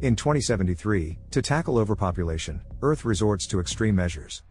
In 2073, to tackle overpopulation, Earth resorts to extreme measures.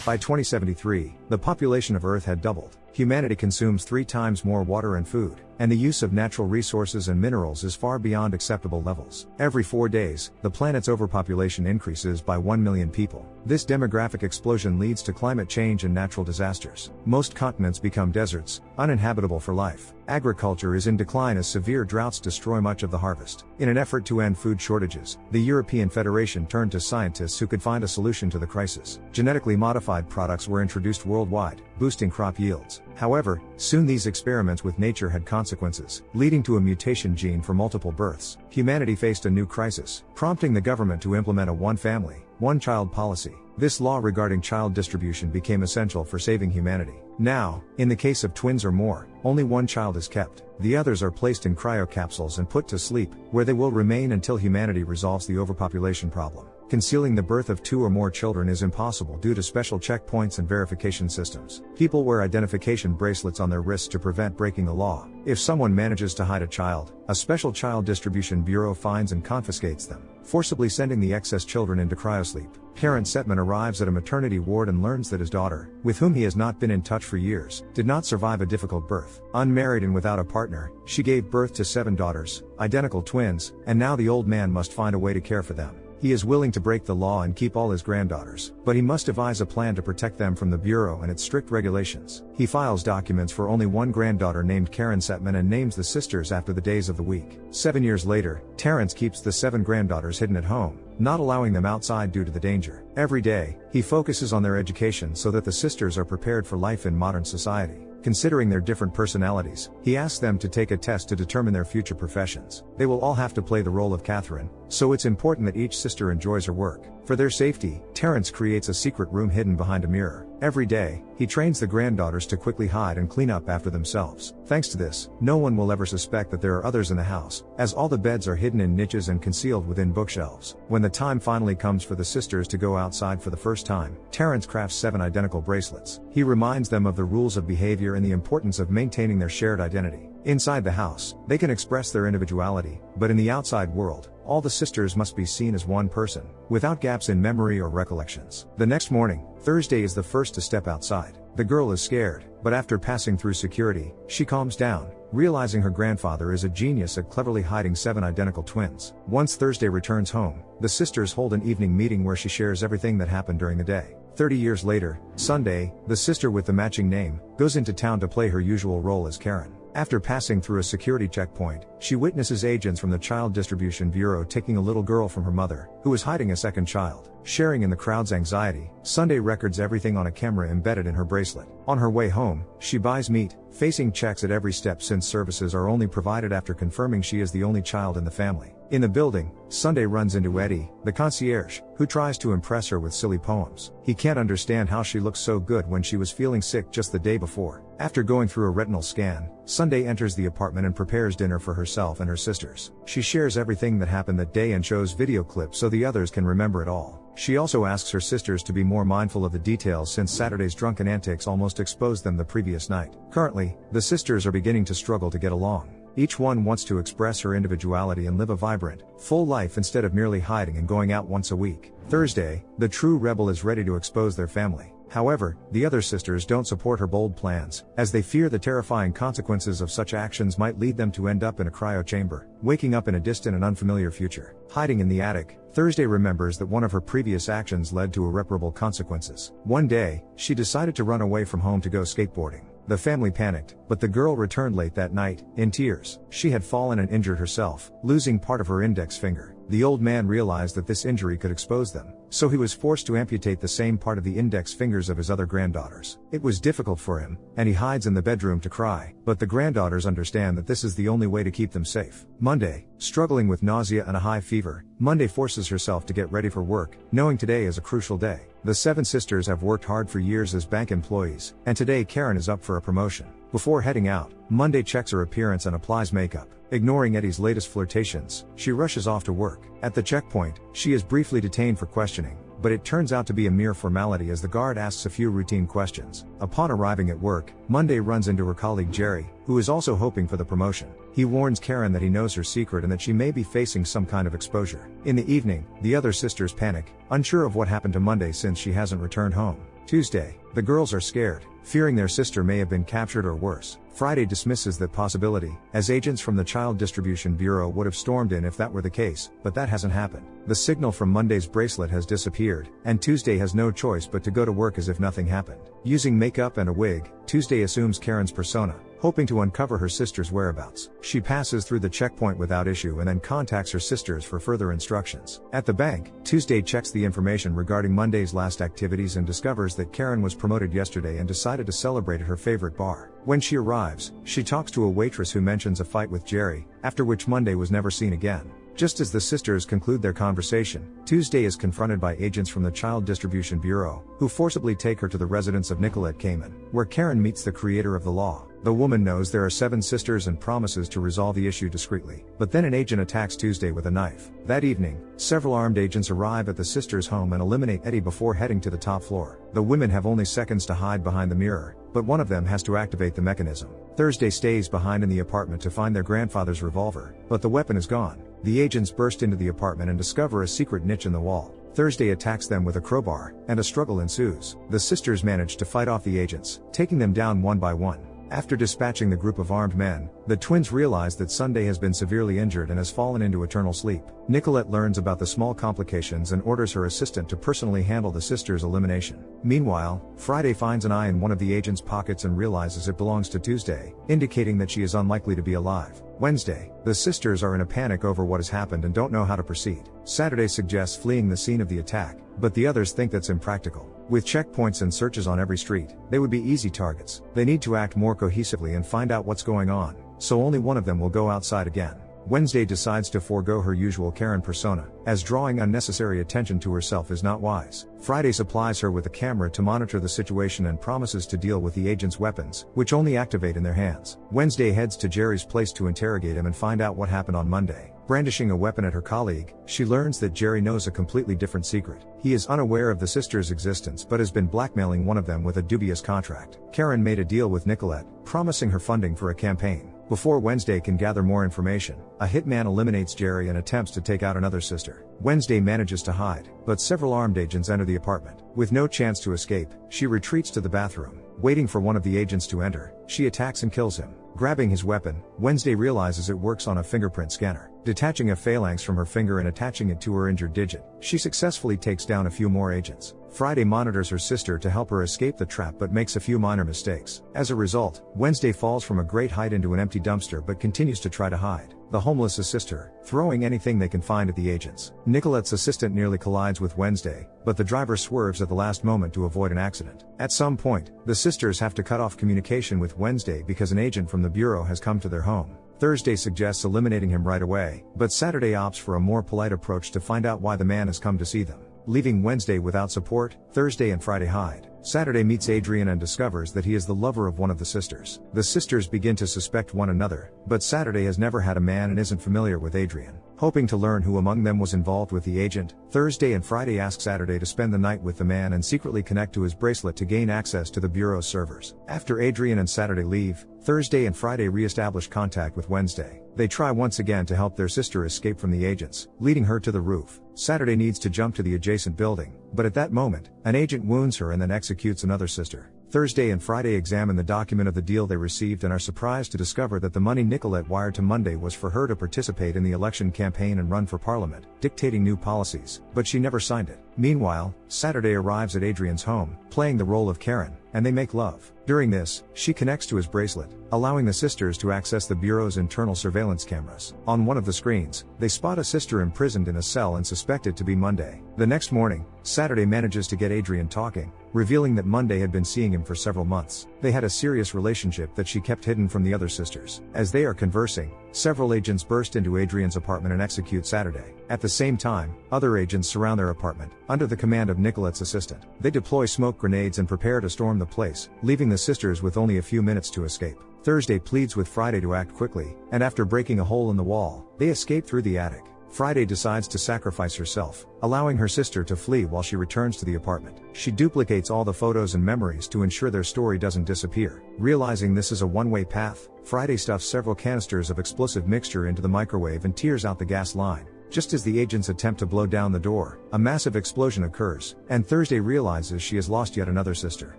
By 2073, the population of Earth had doubled. Humanity consumes 3 times more water and food, and the use of natural resources and minerals is far beyond acceptable levels. Every 4 days, the planet's overpopulation increases by 1 million people. This demographic explosion leads to climate change and natural disasters. Most continents become deserts, uninhabitable for life. Agriculture is in decline as severe droughts destroy much of the harvest. In an effort to end food shortages, the European Federation turned to scientists who could find a solution to the crisis. Genetically modified products were introduced worldwide, boosting crop yields. However, soon these experiments with nature had consequences, leading to a mutation gene for multiple births. Humanity faced a new crisis, prompting the government to implement a one-family, one-child policy. This law regarding child distribution became essential for saving humanity. Now, in the case of twins or more, only one child is kept. The others are placed in cryocapsules and put to sleep, where they will remain until humanity resolves the overpopulation problem. Concealing the birth of 2 or more children is impossible due to special checkpoints and verification systems. People wear identification bracelets on their wrists to prevent breaking the law. If someone manages to hide a child, a special child distribution bureau finds and confiscates them, forcibly sending the excess children into cryosleep. Karen Setman arrives at a maternity ward and learns that his daughter, with whom he has not been in touch for years, did not survive a difficult birth. Unmarried and without a partner, she gave birth to 7 daughters, identical twins, and now the old man must find a way to care for them. He is willing to break the law and keep all his granddaughters, but he must devise a plan to protect them from the Bureau and its strict regulations. He files documents for only one granddaughter named Karen Setman and names the sisters after the days of the week. 7 years later, Terrence keeps the 7 granddaughters hidden at home, not allowing them outside due to the danger. Every day, he focuses on their education so that the sisters are prepared for life in modern society. Considering their different personalities, he asks them to take a test to determine their future professions. They will all have to play the role of Catherine, so it's important that each sister enjoys her work. For their safety, Terrence creates a secret room hidden behind a mirror. Every day, he trains the granddaughters to quickly hide and clean up after themselves. Thanks to this, no one will ever suspect that there are others in the house, as all the beds are hidden in niches and concealed within bookshelves. When the time finally comes for the sisters to go outside for the first time, Terrence crafts 7 identical bracelets. He reminds them of the rules of behavior and the importance of maintaining their shared identity. Inside the house, they can express their individuality, but in the outside world, all the sisters must be seen as one person, without gaps in memory or recollections. The next morning, Thursday is the first to step outside. The girl is scared, but after passing through security, she calms down, realizing her grandfather is a genius at cleverly hiding 7 identical twins. Once Thursday returns home, the sisters hold an evening meeting where she shares everything that happened during the day. 30 years later, Sunday, the sister with the matching name, goes into town to play her usual role as Karen. After passing through a security checkpoint, she witnesses agents from the Child Distribution Bureau taking a little girl from her mother, who is hiding a second child. Sharing in the crowd's anxiety, Sunday records everything on a camera embedded in her bracelet. On her way home, she buys meat, facing checks at every step since services are only provided after confirming she is the only child in the family. In the building, Sunday runs into Eddie, the concierge, who tries to impress her with silly poems. He can't understand how she looks so good when she was feeling sick just the day before. After going through a retinal scan, Sunday enters the apartment and prepares dinner for herself and her sisters. She shares everything that happened that day and shows video clips so the others can remember it all. She also asks her sisters to be more mindful of the details since Saturday's drunken antics almost exposed them the previous night. Currently, the sisters are beginning to struggle to get along. Each one wants to express her individuality and live a vibrant, full life instead of merely hiding and going out once a week. Thursday, the true rebel is ready to expose their family. However, the other sisters don't support her bold plans, as they fear the terrifying consequences of such actions might lead them to end up in a cryo chamber, waking up in a distant and unfamiliar future. Hiding in the attic, Thursday remembers that one of her previous actions led to irreparable consequences. One day, she decided to run away from home to go skateboarding. The family panicked, but the girl returned late that night, in tears. She had fallen and injured herself, losing part of her index finger. The old man realized that this injury could expose them, so he was forced to amputate the same part of the index fingers of his other granddaughters. It was difficult for him, and he hides in the bedroom to cry, but the granddaughters understand that this is the only way to keep them safe. Monday, struggling with nausea and a high fever, Monday forces herself to get ready for work, knowing today is a crucial day. The 7 sisters have worked hard for years as bank employees, and today Karen is up for a promotion. Before heading out, Monday checks her appearance and applies makeup. Ignoring Eddie's latest flirtations, she rushes off to work. At the checkpoint, she is briefly detained for questioning, but it turns out to be a mere formality as the guard asks a few routine questions. Upon arriving at work, Monday runs into her colleague Jerry, who is also hoping for the promotion. He warns Karen that he knows her secret and that she may be facing some kind of exposure. In the evening, the other sisters panic, unsure of what happened to Monday since she hasn't returned home. Tuesday, the girls are scared, fearing their sister may have been captured or worse. Friday dismisses that possibility, as agents from the Child Distribution Bureau would have stormed in if that were the case, but that hasn't happened. The signal from Monday's bracelet has disappeared, and Tuesday has no choice but to go to work as if nothing happened. Using makeup and a wig, Tuesday assumes Karen's persona, hoping to uncover her sister's whereabouts. She passes through the checkpoint without issue and then contacts her sisters for further instructions. At the bank, Tuesday checks the information regarding Monday's last activities and discovers that Karen was promoted yesterday and decided to celebrate at her favorite bar. When she arrives, she talks to a waitress who mentions a fight with Jerry, after which Monday was never seen again. Just as the sisters conclude their conversation, Tuesday is confronted by agents from the Child Distribution Bureau, who forcibly take her to the residence of Nicolette Kamen, where Karen meets the creator of the law. The woman knows there are 7 sisters and promises to resolve the issue discreetly. But then an agent attacks Tuesday with a knife. That evening, several armed agents arrive at the sisters' home and eliminate Eddie before heading to the top floor. The women have only seconds to hide behind the mirror, but one of them has to activate the mechanism. Thursday stays behind in the apartment to find their grandfather's revolver, but the weapon is gone. The agents burst into the apartment and discover a secret niche in the wall. Thursday attacks them with a crowbar, and a struggle ensues. The sisters manage to fight off the agents, taking them down one by one. After dispatching the group of armed men, the twins realize that Sunday has been severely injured and has fallen into eternal sleep. Nicolette learns about the small complications and orders her assistant to personally handle the sisters' elimination. Meanwhile, Friday finds an eye in one of the agent's pockets and realizes it belongs to Tuesday, indicating that she is unlikely to be alive. Wednesday, the sisters are in a panic over what has happened and don't know how to proceed. Saturday suggests fleeing the scene of the attack, but the others think that's impractical. With checkpoints and searches on every street, they would be easy targets. They need to act more cohesively and find out what's going on, so only one of them will go outside again. Wednesday decides to forego her usual Karen persona, as drawing unnecessary attention to herself is not wise. Friday supplies her with a camera to monitor the situation and promises to deal with the agent's weapons, which only activate in their hands. Wednesday heads to Jerry's place to interrogate him and find out what happened on Monday. Brandishing a weapon at her colleague, she learns that Jerry knows a completely different secret. He is unaware of the sisters' existence but has been blackmailing one of them with a dubious contract. Karen made a deal with Nicolette, promising her funding for a campaign. Before Wednesday can gather more information, a hitman eliminates Jerry and attempts to take out another sister. Wednesday manages to hide, but several armed agents enter the apartment. With no chance to escape, she retreats to the bathroom. Waiting for one of the agents to enter, she attacks and kills him. Grabbing his weapon, Wednesday realizes it works on a fingerprint scanner. Detaching a phalanx from her finger and attaching it to her injured digit, she successfully takes down a few more agents. Friday monitors her sister to help her escape the trap but makes a few minor mistakes. As a result, Wednesday falls from a great height into an empty dumpster but continues to try to hide. The homeless assist her, throwing anything they can find at the agents. Nicolette's assistant nearly collides with Wednesday, but the driver swerves at the last moment to avoid an accident. At some point, the sisters have to cut off communication with Wednesday because an agent from the bureau has come to their home. Thursday suggests eliminating him right away, but Saturday opts for a more polite approach to find out why the man has come to see them. Leaving Wednesday without support, Thursday and Friday hide. Saturday meets Adrian and discovers that he is the lover of one of the sisters. The sisters begin to suspect one another, but Saturday has never had a man and isn't familiar with Adrian. Hoping to learn who among them was involved with the agent, Thursday and Friday ask Saturday to spend the night with the man and secretly connect to his bracelet to gain access to the bureau's servers. After Adrian and Saturday leave, Thursday and Friday re-establish contact with Wednesday. They try once again to help their sister escape from the agents, leading her to the roof. Saturday needs to jump to the adjacent building, but at that moment, an agent wounds her and then executes another sister. Thursday and Friday examine the document of the deal they received and are surprised to discover that the money Nicolette wired to Monday was for her to participate in the election campaign and run for parliament, dictating new policies, but she never signed it. Meanwhile, Saturday arrives at Adrian's home, playing the role of Karen, and they make love. During this, she connects to his bracelet, allowing the sisters to access the bureau's internal surveillance cameras. On one of the screens, they spot a sister imprisoned in a cell and suspect it to be Monday. The next morning, Saturday manages to get Adrian talking, revealing that Monday had been seeing him for several months. They had a serious relationship that she kept hidden from the other sisters. As they are conversing, several agents burst into Adrian's apartment and execute Saturday. At the same time, other agents surround their apartment, under the command of Nicolette's assistant. They deploy smoke grenades and prepare to storm the place, leaving the sisters with only a few minutes to escape. Thursday pleads with Friday to act quickly, and after breaking a hole in the wall, they escape through the attic. Friday decides to sacrifice herself, allowing her sister to flee while she returns to the apartment. She duplicates all the photos and memories to ensure their story doesn't disappear. Realizing this is a one-way path, Friday stuffs several canisters of explosive mixture into the microwave and tears out the gas line. Just as the agents attempt to blow down the door, a massive explosion occurs, and Thursday realizes she has lost yet another sister.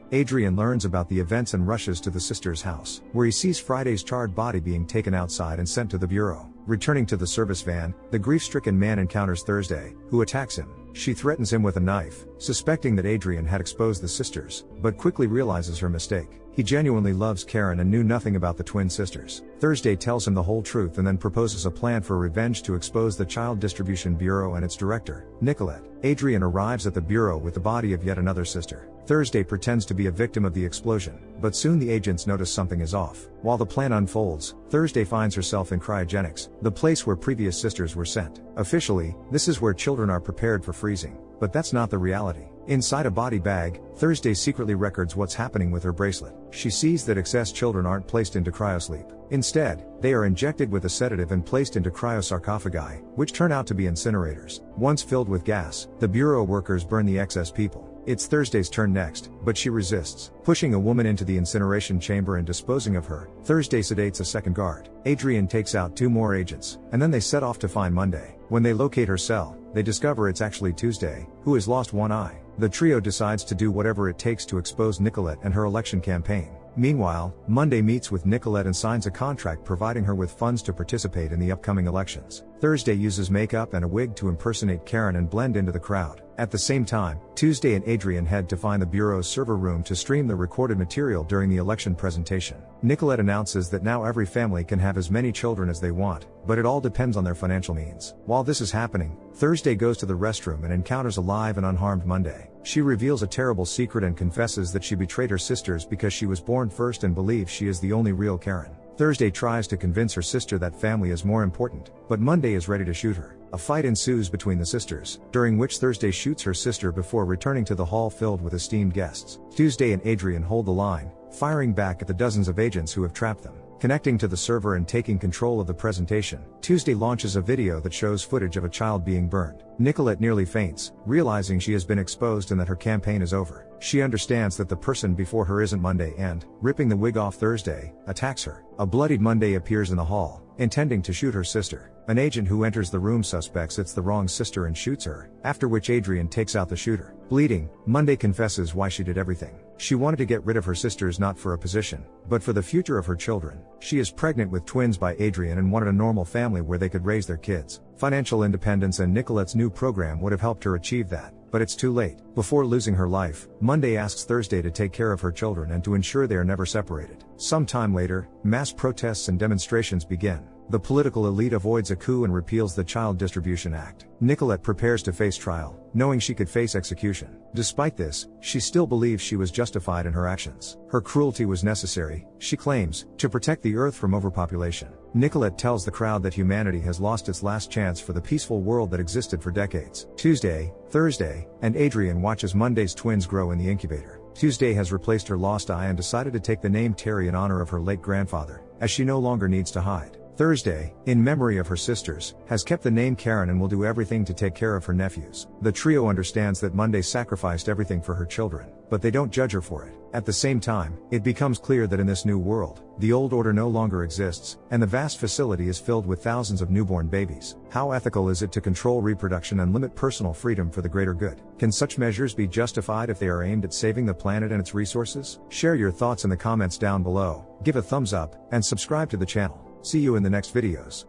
Adrian learns about the events and rushes to the sister's house, where he sees Friday's charred body being taken outside and sent to the bureau. Returning to the service van, the grief-stricken man encounters Thursday, who attacks him. She threatens him with a knife, suspecting that Adrian had exposed the sisters, but quickly realizes her mistake. He genuinely loves Karen and knew nothing about the twin sisters. Thursday tells him the whole truth and then proposes a plan for revenge to expose the Child Distribution Bureau and its director, Nicolette. Adrian arrives at the bureau with the body of yet another sister. Thursday pretends to be a victim of the explosion, but soon the agents notice something is off. While the plan unfolds, Thursday finds herself in cryogenics, the place where previous sisters were sent. Officially, this is where children are prepared for freezing, but that's not the reality. Inside a body bag, Thursday secretly records what's happening with her bracelet. She sees that excess children aren't placed into cryosleep. Instead, they are injected with a sedative and placed into cryosarcophagi, which turn out to be incinerators. Once filled with gas, the bureau workers burn the excess people. It's Thursday's turn next, but she resists, pushing a woman into the incineration chamber and disposing of her. Thursday sedates a second guard. Adrian takes out 2 more agents, and then they set off to find Monday. When they locate her cell, they discover it's actually Tuesday, who has lost one eye. The trio decides to do whatever it takes to expose Nicolette and her election campaign. Meanwhile, Monday meets with Nicolette and signs a contract providing her with funds to participate in the upcoming elections. Thursday uses makeup and a wig to impersonate Karen and blend into the crowd. At the same time, Tuesday and Adrian head to find the bureau's server room to stream the recorded material during the election presentation. Nicolette announces that now every family can have as many children as they want, but it all depends on their financial means. While this is happening, Thursday goes to the restroom and encounters a live and unharmed Monday. She reveals a terrible secret and confesses that she betrayed her sisters because she was born first and believes she is the only real Karen. Thursday tries to convince her sister that family is more important, but Monday is ready to shoot her. A fight ensues between the sisters, during which Thursday shoots her sister before returning to the hall filled with esteemed guests. Tuesday and Adrian hold the line, firing back at the dozens of agents who have trapped them. Connecting to the server and taking control of the presentation, Tuesday launches a video that shows footage of a child being burned. Nicolette nearly faints, realizing she has been exposed and that her campaign is over. She understands that the person before her isn't Monday and, ripping the wig off Thursday, attacks her. A bloodied Monday appears in the hall, intending to shoot her sister. An agent who enters the room suspects it's the wrong sister and shoots her, after which Adrian takes out the shooter. Bleeding, Monday confesses why she did everything. She wanted to get rid of her sisters not for a position, but for the future of her children. She is pregnant with twins by Adrian and wanted a normal family where they could raise their kids. Financial independence and Nicolette's new program would have helped her achieve that, but it's too late. Before losing her life, Monday asks Thursday to take care of her children and to ensure they are never separated. Sometime later, mass protests and demonstrations begin. The political elite avoids a coup and repeals the Child Distribution Act. Nicolette prepares to face trial, knowing she could face execution. Despite this, she still believes she was justified in her actions. Her cruelty was necessary, she claims, to protect the Earth from overpopulation. Nicolette tells the crowd that humanity has lost its last chance for the peaceful world that existed for decades. Tuesday, Thursday, and Adrian watch as Monday's twins grow in the incubator. Tuesday has replaced her lost eye and decided to take the name Terry in honor of her late grandfather, as she no longer needs to hide. Thursday, in memory of her sisters, has kept the name Karen and will do everything to take care of her nephews. The trio understands that Monday sacrificed everything for her children, but they don't judge her for it. At the same time, it becomes clear that in this new world, the old order no longer exists, and the vast facility is filled with thousands of newborn babies. How ethical is it to control reproduction and limit personal freedom for the greater good? Can such measures be justified if they are aimed at saving the planet and its resources? Share your thoughts in the comments down below, give a thumbs up, and subscribe to the channel. See you in the next videos.